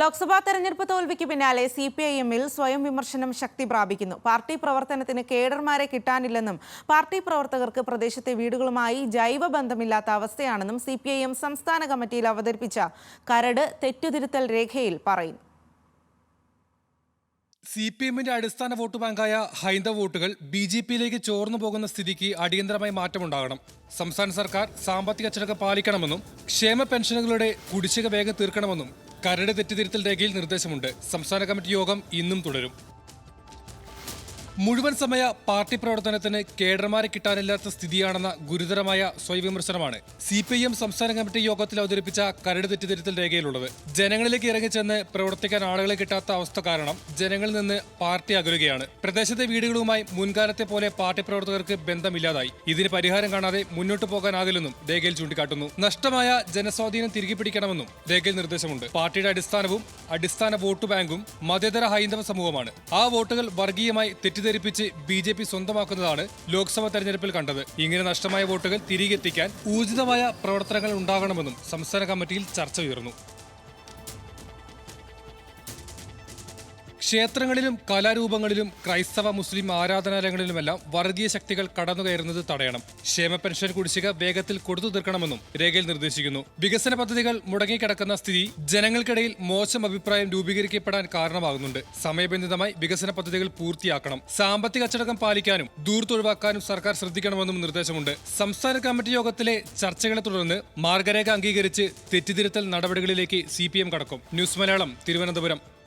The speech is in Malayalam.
ലോക്സഭാ തെരഞ്ഞെടുപ്പ് തോൽവിക്ക് പിന്നാലെ സിപിഐഎമ്മിൽ സ്വയം വിമർശനം ശക്തി പ്രാപിക്കുന്നു. പാർട്ടി പ്രവർത്തനത്തിന് കേഡർമാരെ കിട്ടാനില്ലെന്നും പാർട്ടി പ്രവർത്തകർക്ക് പ്രദേശത്തെ വീടുകളുമായി ജൈവ ബന്ധമില്ലാത്ത അവസ്ഥയാണെന്നും സിപിഐഎം സംസ്ഥാന കമ്മിറ്റിയിൽ അവതരിപ്പിച്ച കരട് തെറ്റുതിരുത്തൽ രേഖയിൽ പറയുന്നു. സിപിഎമ്മിന്റെ അടിസ്ഥാന വോട്ട് ബാങ്കായ ഹൈന്ദവ വോട്ടുകൾ ബി.ജെ.പിയിലേക്ക് ചോർന്നു പോകുന്ന സ്ഥിതിക്ക് അടിയന്തരമായി മാറ്റമുണ്ടാകണം. സംസ്ഥാന സർക്കാർ സാമ്പത്തിക അച്ചടക്കം പാലിക്കണമെന്നും ക്ഷേമ പെൻഷനുകളുടെ കുടിശ്ശിക വേഗം തീർക്കണമെന്നും കരട് തെറ്റുതിരുത്തൽ രേഖയിൽ നിർദ്ദേശമുണ്ട്. സംസ്ഥാന കമ്മിറ്റി യോഗം ഇന്നും തുടരും. മുഴുവൻ സമയ പാർട്ടി പ്രവർത്തനത്തിന് കേഡർമാരെ കിട്ടാനില്ലാത്ത സ്ഥിതിയാണെന്ന ഗുരുതരമായ സ്വയവിമർശനമാണ് സിപിഐഎം സംസ്ഥാന കമ്മിറ്റി യോഗത്തിൽ അവതരിപ്പിച്ച കരട് തെറ്റുതിരുത്തൽ രേഖയിലുള്ളത്. ജനങ്ങളിലേക്ക് ഇറങ്ങിച്ചെന്ന് പ്രവർത്തിക്കാൻ ആളുകളെ കിട്ടാത്ത അവസ്ഥ കാരണം ജനങ്ങളിൽ നിന്ന് പാർട്ടി അകലുകയാണ്. പ്രദേശത്തെ വീടുകളുമായി മുൻകാലത്തെ പോലെ പാർട്ടി പ്രവർത്തകർക്ക് ബന്ധമില്ലാതായി. ഇതിന് പരിഹാരം കാണാതെ മുന്നോട്ടു പോകാനാകില്ലെന്നും രേഖയിൽ ചൂണ്ടിക്കാട്ടുന്നു. നഷ്ടമായ ജനസ്വാധീനം തിരികെ പിടിക്കണമെന്നും രേഖയിൽ നിർദ്ദേശമുണ്ട്. പാർട്ടിയുടെ അടിസ്ഥാന വോട്ട് ബാങ്കും മതേതര ഹൈന്ദവ സമൂഹമാണ്. ആ വോട്ടുകൾ വർഗീയമായി തെറ്റിദ്ധരിപ്പിച്ച് ബി.ജെ.പി സ്വന്തമാക്കുന്നതാണ് ലോക്സഭാ തെരഞ്ഞെടുപ്പിൽ കണ്ടത്. ഇങ്ങനെ നഷ്ടമായ വോട്ടുകൾ തിരികെത്തിക്കാൻ ഊർജിതമായ പ്രവർത്തനങ്ങൾ ഉണ്ടാകണമെന്നും സംസ്ഥാന കമ്മിറ്റിയിൽ ചർച്ച ഉയർന്നു. ക്ഷേത്രങ്ങളിലും കലാരൂപങ്ങളിലും ക്രൈസ്തവ മുസ്ലിം ആരാധനാലയങ്ങളിലുമെല്ലാം വർഗീയ ശക്തികൾ കടന്നുകയറുന്നത് തടയണം. ക്ഷേമ പെൻഷൻ കുടിശ്ശിക വേഗത്തിൽ കൊടുത്തു തീർക്കണമെന്നും രേഖയിൽ നിർദ്ദേശിക്കുന്നു. വികസന പദ്ധതികൾ മുടങ്ങിക്കിടക്കുന്ന സ്ഥിതി ജനങ്ങൾക്കിടയിൽ മോശം അഭിപ്രായം രൂപീകരിക്കപ്പെടാൻ കാരണമാകുന്നുണ്ട്. സമയബന്ധിതമായി വികസന പദ്ധതികൾ പൂർത്തിയാക്കണം. സാമ്പത്തിക അച്ചടക്കം പാലിക്കാനും ദൂർത്തൊഴിവാക്കാനും സർക്കാർ ശ്രദ്ധിക്കണമെന്നും നിർദ്ദേശമുണ്ട്. സംസ്ഥാന കമ്മിറ്റി യോഗത്തിലെ ചർച്ചകളെ തുടർന്ന് മാർഗരേഖ അംഗീകരിച്ച് തെറ്റുതിരുത്തൽ നടപടികളിലേക്ക് സിപിഎം കടക്കും. ന്യൂസ് മലയാളം, തിരുവനന്തപുരം.